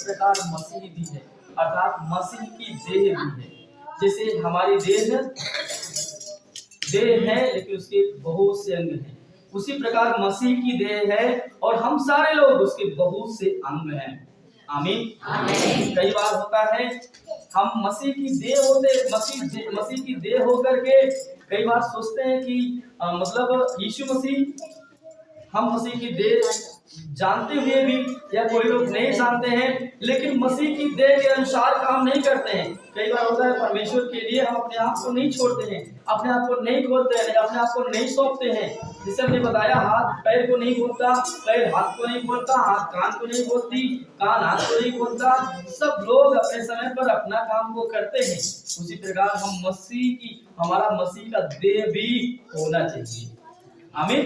प्रकार मसीह भी है, अर्थात मसीह की देह भी है। जैसे हमारी देह है लेकिन उसके बहुत से अंग हैं, उसी प्रकार मसीह की देह है और हम सारे लोग उसके बहुत से अंग हैं। आमीन। कई बार होता है हम मसीह की देह होकर के कई बार सोचते हैं कि मतलब यीशु मसीह, हम मसीह की देह जानते हुए भी या कोई लोग नहीं जानते हैं लेकिन मसीह की देह के अनुसार काम नहीं करते हैं। कई बार होता है परमेश्वर के लिए हम अपने आप को नहीं छोड़ते हैं, अपने आप को नहीं खोलते हैं, अपने आप को नहीं सौंपते हैं। जैसे हमने बताया, हाथ पैर को नहीं बोलता, पैर हाथ को नहीं बोलता, हाथ कान को नहीं बोलती, कान हाथ को नहीं बोलता। सब लोग अपने समय पर अपना काम को करते हैं। उसी प्रकार हमारा मसीह का देह भी होना चाहिए। आमीन।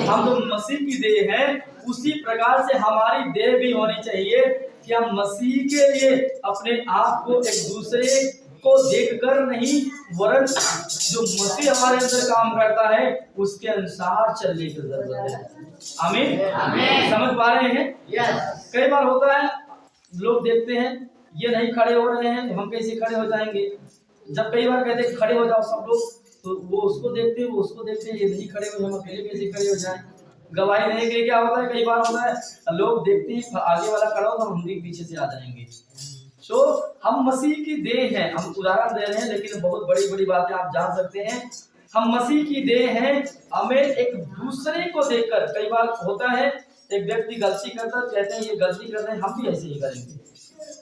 हम जो मसीह की देह है उसी प्रकार से हमारी देह भी होनी चाहिए कि हम मसीह के लिए अपने आप को एक दूसरे को देखकर नहीं, वरन जो मसीह हमारे अंदर काम करता है उसके अनुसार चलने की जरूरत है। आमीन। समझ पा रहे हैं? कई बार होता है लोग देखते हैं ये नहीं खड़े हो रहे हैं तो हम कैसे खड़े हो जाएंगे। जब कई बार कहते हैं खड़े हो जाओ सब लोग, तो वो उसको देखते हैं, ये नहीं खड़े हो, हम अकेले कैसे खड़े हो जाएं। गवाही देने के लिए क्या होता है, कई बार होता है लोग देखते हैं आगे वाला खड़ा हो तो हम भी पीछे से आ जाएंगे। सो हम मसीह की देह हैं, हम उदाहरण दे रहे हैं लेकिन बहुत बड़ी बड़ी बातें आप जान सकते हैं। हम मसीह की देह हैं, हमें एक दूसरे को देखकर, कई बार होता है एक व्यक्ति गलती करता है, कहते हैं ये गलती कर रहे हैं हम भी ऐसे ही करेंगे,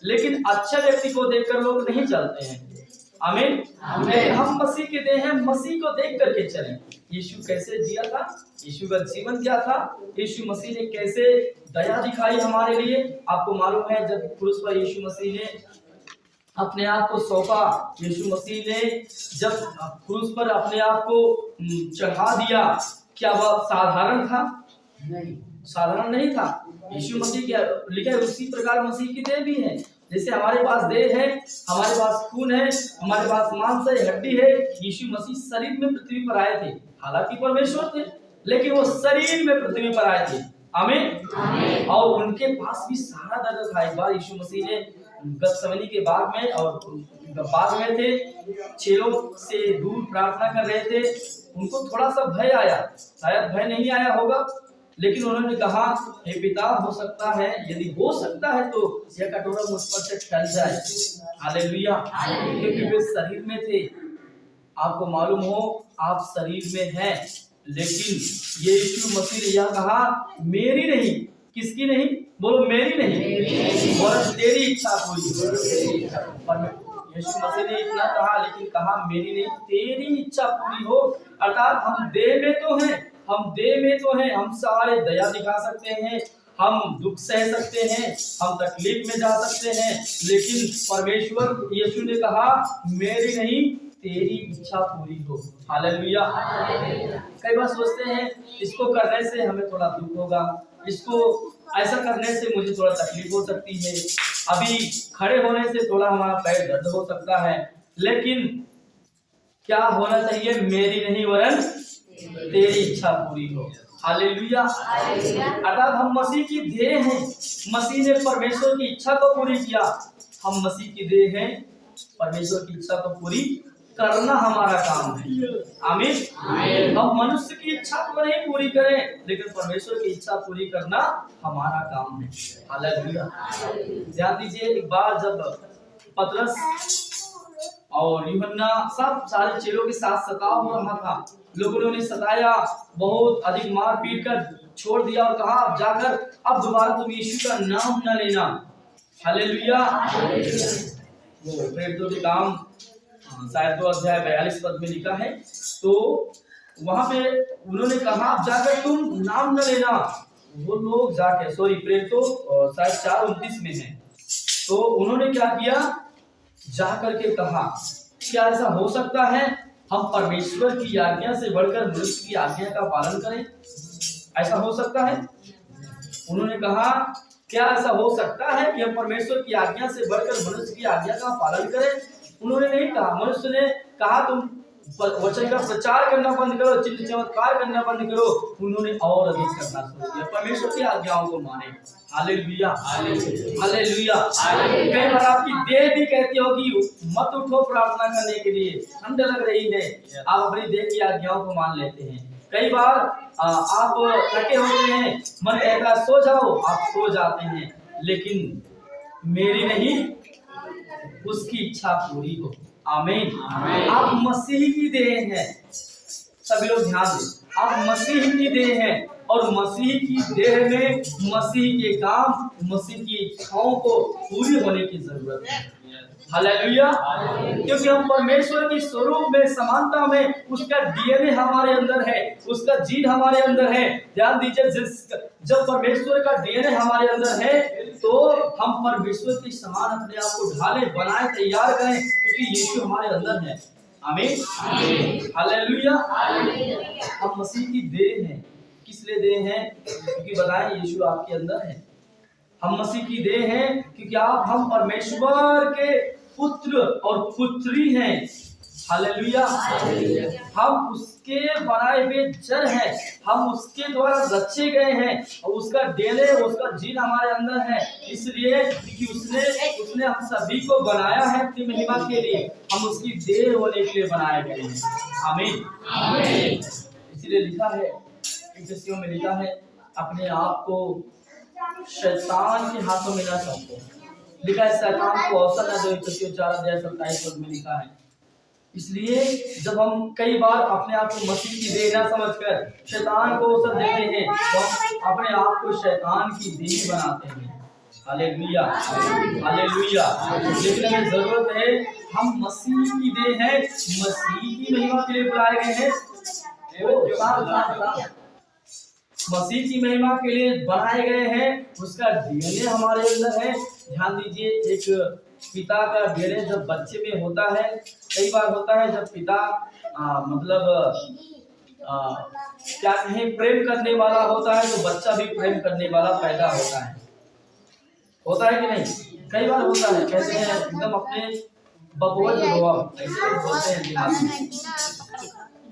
लेकिन अच्छा व्यक्ति को देखकर लोग नहीं चलते हैं। आमीन। हम मसीह के देह हैं, मसीह को देख करके चलें। यीशु कैसे जिया था, यीशु का जीवन क्या था, यीशु मसीह ने कैसे दया दिखाई हमारे लिए। आपको मालूम है जब क्रूस पर यीशु मसीह ने अपने आप को सौंपा, यीशु मसीह ने जब क्रूस पर अपने आप को चढ़ा दिया, क्या वह साधारण था? नहीं, साधारण नहीं था। यीशु मसीह क्या लिखा है, उसी प्रकार मसीह की देह भी है। जैसे हमारे पास देह है, हमारे पास खून है, हमारे पास मांस है, हड्डी है। यीशु मसीह शरीर में पृथ्वी पर आए थे, हालांकि परमेश्वर थे लेकिन वो शरीर में पृथ्वी पर आए थे। आमीन। और उनके पास भी सारा दर्द था। एक बार यीशु मसीह ने गतसमनी के बाग में और बाग में थे, चेलों से दूर प्रार्थना कर रहे थे। उनको थोड़ा सा भय आया, शायद भय नहीं आया होगा, लेकिन उन्होंने कहा हे पिता, हो सकता है, यदि हो सकता है तो यह कटोरा मुझ पर से टल जाए। हालेलुया। क्योंकि वे शरीर में थे। आपको मालूम हो आप शरीर में हैं, लेकिन यीशु मसीह ने यह कहा मेरी नहीं, किसकी नहीं? बोलो मेरी नहीं, और तेरी इच्छा पूरी हो। यीशु मसीह ने इतना कहा, लेकिन कहा मेरी नहीं तेरी इच्छा पूरी हो। अर्थात हम देह में तो हैं, हम सारे दया दिखा सकते हैं, हम दुख सह सकते हैं, हम तकलीफ में जा सकते हैं, लेकिन परमेश्वर यीशु ने कहा मेरी नहीं तेरी इच्छा पूरी हो। हालेलुया। कई बार सोचते हैं इसको करने से हमें थोड़ा दुख होगा, इसको ऐसा करने से मुझे थोड़ा तकलीफ हो सकती है, अभी खड़े होने से थोड़ा हमारा पैर दर्द हो सकता है, लेकिन क्या होना चाहिए? मेरी नहीं वरन तेरी इच्छा पूरी हो। हालेलुया। अर्थात हम मसीह की देह हैं, मसीह ने परमेश्वर की इच्छा को पूरी किया। हम मसीह की देह हैं, परमेश्वर की इच्छा को पूरी करना हमारा काम है। आमीन। हम मनुष्य की इच्छा को नहीं पूरी करें, लेकिन परमेश्वर की इच्छा पूरी करना हमारा काम है। हालेलुया। ध्यान दीजिए, एक बार जब पतरस और यूहन्ना सब सारे चेलों के साथ सताव हो रहा था, लोगों ने उन्हें सताया, बहुत अधिक मार पीट कर छोड़ दिया और कहा अब जाकर अब दोबारा तुम यीशु का नाम न लेना। हालेलुया। वो प्रेरितों के काम शायद 2 अध्याय 42 पद में लिखा है, तो वहां पे उन्होंने कहा अब जाकर तुम नाम न लेना। वो लोग जाके प्रेरितों शायद 4:29 में है, तो उन्होंने क्या किया, जाकर के कहा क्या ऐसा हो सकता है हम परमेश्वर की आज्ञा से बढ़कर मनुष्य की आज्ञा का पालन करें? ऐसा हो सकता है? उन्होंने कहा क्या ऐसा हो सकता है कि हम परमेश्वर की आज्ञा से बढ़कर मनुष्य की आज्ञा का पालन करें? उन्होंने नहीं कहा, मनुष्य ने कहा तुम वचन का प्रचार करना बंद करो, चिन्ह चमत्कार करना बंद करो, उन्होंने और अधिक करना शुरू किया। परमेश्वर की आज्ञाओं को माने। Hallelujah, hallelujah. कई बार आपकी देह भी कहती होगी मत उठो प्रार्थना करने के लिए, ठंड लग रही है, आप अपनी देह की आज्ञाओं को मान लेते हैं। कई बार आप थके होते हैं, मन कहता है सो जाओ, आप सो जाते हैं, लेकिन मेरी नहीं उसकी इच्छा पूरी हो। आमीन। आप मसीह की देह हैं, सभी लोग ध्यान दें, आप मसीह की देह हैं और मसीह की देह में मसीह के काम, मसीह की इच्छाओं को पूरी होने की जरूरत है। हालेलुया। क्योंकि हम परमेश्वर के स्वरूप में, समानता में, उसका डीएनए हमारे अंदर है, उसका जीन हमारे अंदर है। ध्यान दीजिए, जब परमेश्वर का डीएनए हमारे अंदर है तो हम परमेश्वर के समान अपने आप को ढाले, बनाए, तैयार करें, क्योंकि यीशु हमारे अंदर है। आमीन, हालेलुया। हम मसीह की देह हैं। किस लिए देह हैं? क्योंकि बताएं यीशु आपके अंदर है। हम मसीह की देह हैं क्योंकि हम परमेश्वर के पुत्र और पुत्री हैं। हालेलुया। हम उसके बनाए हुए जड़ हैं, हम उसके द्वारा रचे गए हैं और उसका डीएनए, उसका जीन हमारे अंदर है। इसलिए कि उसने हम सभी को बनाया है अपनी महिमा के लिए, हम उसकी देह होने के लिए बनाए गए हैं। आमीन। इसलिए लिखा है, इफिसियों में लिखा है, अपने आप को शैतान के हाथों में न सौंपो। लिखा है शैतान को अवसर न दो, इफिसियों 4:27 में लिखा है। इसलिए जब हम कई बार अपने आप को मसीह की देह न समझकर शैतान को अवसर देते हैं तो हम अपने आप को शैतान की देह बनाते हैं। Hallelujah, hallelujah. लेकिन हमें जरूरत है, हम मसीह की देह हैं, मसीह की महिमा के लिए बुलाए गए हैं, मसीह की महिमा के लिए बनाए गए हैं, उसका डीएनए हमारे अंदर है। ध्यान दीजिए, एक पिता का डीएनए जब बच्चे में होता है, कई बार होता है जब पिता क्या कहें, प्रेम करने वाला होता है तो बच्चा भी प्रेम करने वाला पैदा होता है कि नहीं? कई बार होता है, कहते हैं एकदम अपने बबुआ जो ऐसे बोलते हैं दिमाग में,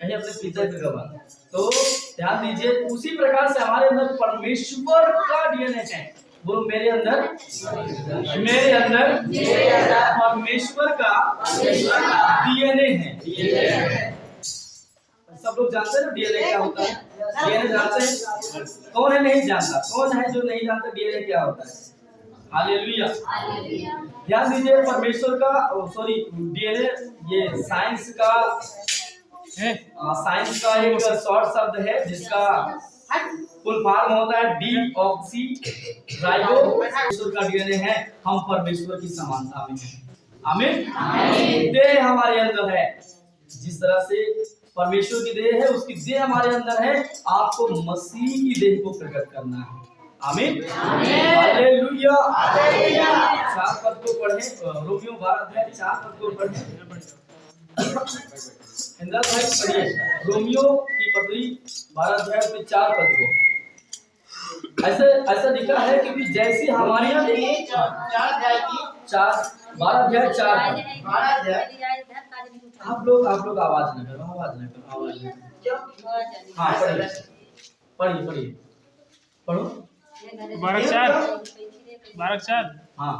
कहीं अपने पिता के गवाह। तो ध्यान दीजिए, उसी प्रकार से हमारे अंदर परमेश्वर का डीएनए है। बोलो मेरे अंदर परमेश्वर का डीएनए है। सब लोग जानते हैं ना डीएनए क्या होता है? डीएनए जानते हैं? कौन है नहीं जानता? कौन है जो नहीं जानता डीएनए क्या होता है? हालेलुया। ध्यान दीजिए, परमेश्वर का डीएनए ये साइंस का एक शॉर्ट शब्द है जिसका फुल फॉर्म होता है डीऑक्सी राइबो। परमेश्वर का डीएनए है, हम परमेश्वर की समानता में हैं। आमीन। देह हमारे अंदर है, जिस तरह से परमेश्वर की देह है, उसकी देह हमारे अंदर है। आपको मसीह की देह को प्रकट करना है। आमीन, हालेलुया। 4 पद को पढ़ें, रोमियो 12:4 पद को पढ़ें। इंद्र भाई पढ़िए रोमियो की पत्री 12:4 पद को। ऐसा लिखा है कि जैसी हमारी 12:4 आप लोग आवाज न करो। हाँ पढ़िए पढ़ो 12:4। हाँ।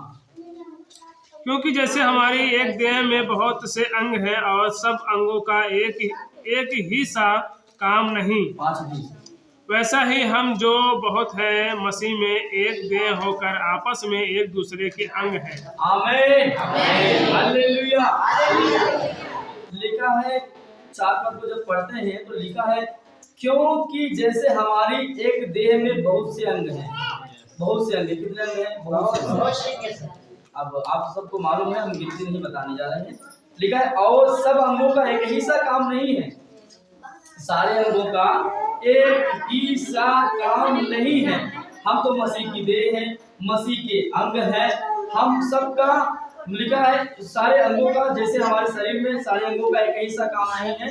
क्योंकि जैसे हमारी एक देह में बहुत से अंग हैं और सब अंगों का एक ही सा काम नहीं, वैसा ही हम जो बहुत है मसीह में एक देह होकर आपस में एक दूसरे के अंग हैं। आमीन, हालेलुया। लिखा है 4 पद को जब पढ़ते हैं तो लिखा है क्योंकि जैसे हमारी एक देह में बहुत से अंग हैं। बहुत से अंग, कितने अंग हैं? बहुत से। अब आप सबको मालूम है, हम गिनती नहीं बताने जा रहे हैं। लिखा है और सब अंगों का एक ही सा काम नहीं है। सारे अंगों का एक ही सा काम नहीं है। हम तो मसीह की देह हैं, मसीह के अंग हैं। हम सबका लिखा है सारे अंगों का, जैसे हमारे शरीर में सारे अंगों का एक ही सा काम नहीं है,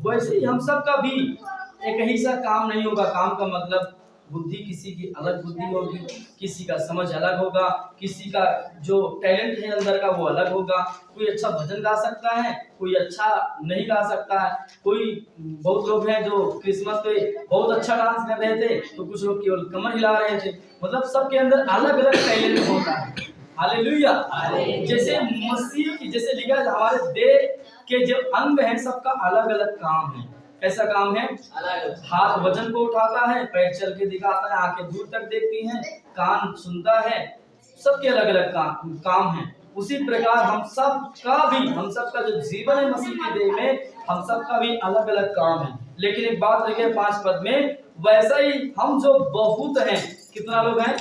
वैसे ही हम सबका भी एक ही सा काम नहीं होगा। काम का मतलब बुद्धि किसी की अलग बुद्धि होगी, किसी का समझ अलग होगा, किसी का जो टैलेंट है अंदर का वो अलग होगा। कोई अच्छा भजन गा सकता है, कोई अच्छा नहीं गा सकता है। कोई बहुत लोग हैं जो क्रिसमस पे बहुत अच्छा डांस कर रहे थे, तो कुछ लोग केवल कमर हिला रहे थे। मतलब सबके अंदर अलग अलग टैलेंट होता है। हालेलुया। जैसे मसीह की, जैसे लिखा है हमारे देह के जो अंग हैं सबका अलग अलग काम है। कैसा काम है? हाथ वजन को उठाता है, पैर चल के दिखाता है, आंखें दूर तक देखती हैं, कान सुनता है, सबके अलग अलग काम है। उसी प्रकार हम सबका जो जीवन है मसीह के देह में, हम सबका भी अलग अलग काम है। लेकिन एक बात लिखी है 5 पद में, वैसा ही हम जो बहुत हैं, कितना लोग हैं?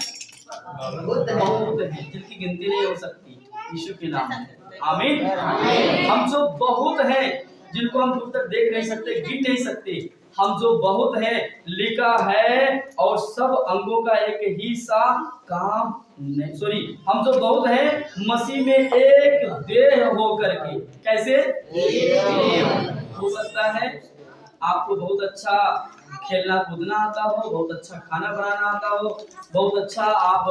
बहुत हैं, जिनकी गिनती नहीं हो सकती, यीशु के नाम में। आमीन। हम जो बहुत हैं, जिनको हम दूर तक देख नहीं सकते, गिन नहीं सकते, हम जो बहुत हैं लिखा है, और सब अंगों का एक ही सा काम नहीं, सॉरी, हम जो बहुत हैं मसीह में एक देह हो करके। कैसे हो सकता है? आपको बहुत अच्छा खेलना कूदना आता हो, बहुत अच्छा खाना बनाना आता हो, बहुत अच्छा आप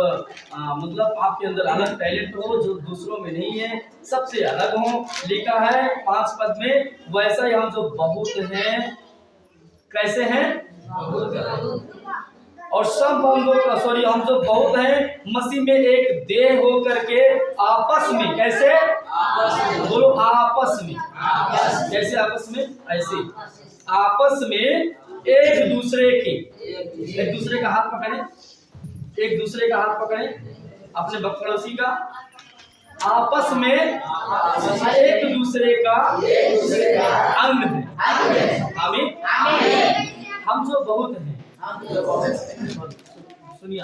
मतलब आपके अंदर अलग टैलेंट हो जो दूसरों में नहीं है, सबसे अलग हो। लिखा है 5 पद में, वैसा ही हम जो बहुत हैं, कैसे हैं? और सब अंगों का, सॉरी, हम जो बहुत हैं मसीह में एक देह हो करके आपस में, कैसे? बोलो, आपस में। कैसे आपस में? ऐसे आपस में एक दूसरे का हाथ पकड़े, एक दूसरे का हाथ पकड़े, अपने पड़ोसी का, आपस में एक दूसरे का अंग है। आमीन। हम जो बहुत हैं,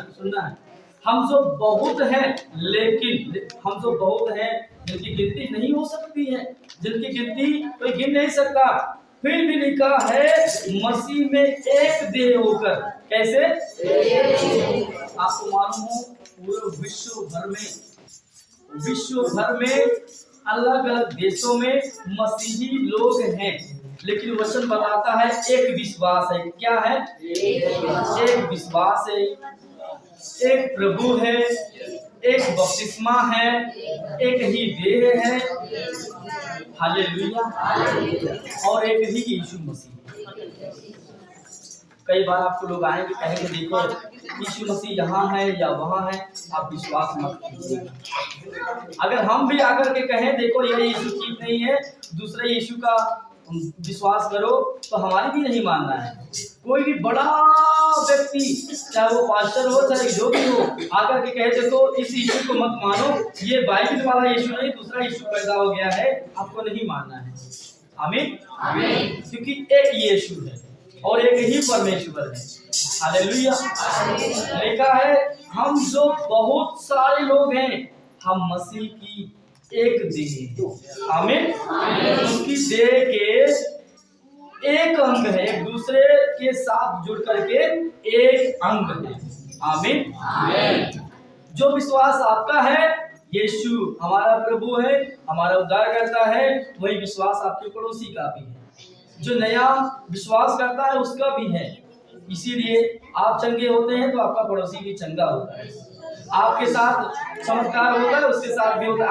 सुनना है, हम जो बहुत हैं, लेकिन हम जो बहुत हैं जिनकी गिनती नहीं हो सकती है, जिनकी गिनती कोई गिन नहीं सकता, फिर भी लिखा है मसीह में एक देह होकर। कैसे? आपको मालूम हो पूरे विश्व भर में अलग अलग देशों में मसीही लोग हैं, लेकिन वचन बताता है एक विश्वास है। क्या है? एक विश्वास है, एक प्रभु है, एक बपतिस्मा है, एक ही देह है। हालेलुया। और एक ही यीशु मसीह। कई बार आपको लोग आएंगे कहेंगे देखो यीशु मसीह यहाँ है या वहाँ है, आप विश्वास मत कीजिए। अगर हम भी आकर के कहें देखो ये यीशु ठीक नहीं है, दूसरे यीशु का विश्वास करो, तो हमारी भी नहीं मानना है। कोई भी बड़ा व्यक्ति, चाहे वो पास्टर हो चाहे जो भी हो, आकर के कहे देखो इस यीशु को मत मानो, ये बाइबल वाला यीशु नहीं दूसरा यीशु पैदा हो गया है, आपको नहीं मानना है। आमीन। क्योंकि एक यीशु है और एक ही परमेश्वर है। हालेलुया। लिखा है हम जो बहुत सारे लोग हैं, हम मसीह की एक देह। आमीन। उसकी देह के एक अंग है, एक दूसरे के साथ जुड़ करके एक अंग है। आमीन। जो विश्वास आपका है यीशु हमारा प्रभु है, हमारा उद्धारकर्ता है, वही विश्वास आपके पड़ोसी का भी है, जो नया विश्वास करता है उसका भी है। इसीलिए आप चंगे होते हैं तो आपका पड़ोसी भी चंगा होता है, आपके साथ चमत्कार होता है उसके साथ भी होता है।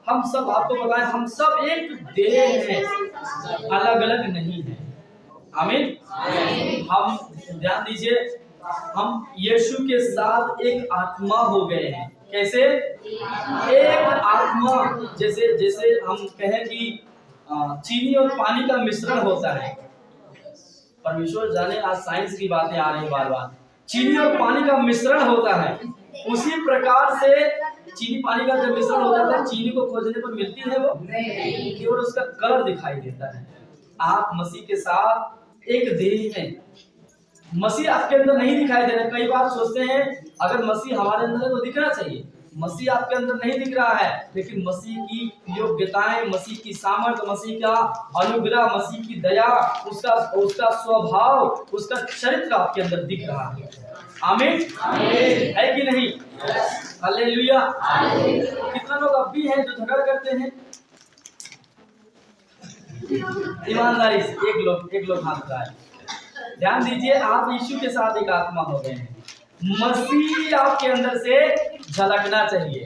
हम सब आपको बताएं, हम सब एक देह हैं, अलग अलग नहीं है। आमीन। हम ध्यान दीजिए, हम यीशु के साथ एक आत्मा हो गए हैं। कैसे? एक आत्मा। जैसे हम कहें कि चीनी और पानी का मिश्रण होता है। परमेश्वर जाने आज साइंस की बातें आ रही बार बार। चीनी और पानी का मिश्रण होता है, उसी प्रकार से चीनी पानी का जब मिश्रण हो जाता है, चीनी को खोजने पर मिलती है वो नहीं, केवल उसका कलर दिखाई देता है। आप मसीह के साथ एक देह हैं, मसीह आपके अंदर नहीं दिखाई दे रहा। कई बार सोचते हैं अगर मसीह हमारे अंदर है तो दिखना चाहिए, मसीह आपके अंदर नहीं दिख रहा है, लेकिन मसीह की योग्यताएं, मसीह की सामर्थ्य, मसीह का अनुग्रह, मसीह की दया, उसका स्वभाव, उसका चरित्र आपके अंदर दिख रहा है। आमीन। है कि नहीं? हालेलुया। कितना लोग अब भी हैं जो झगड़ा करते हैं? ईमानदारी से एक लोग हाथ उठाए। ध्यान दीजिए, आप यीशु के साथ एक आत्मा हो गए हैं। मसीह आपके अंदर से झलकना चाहिए।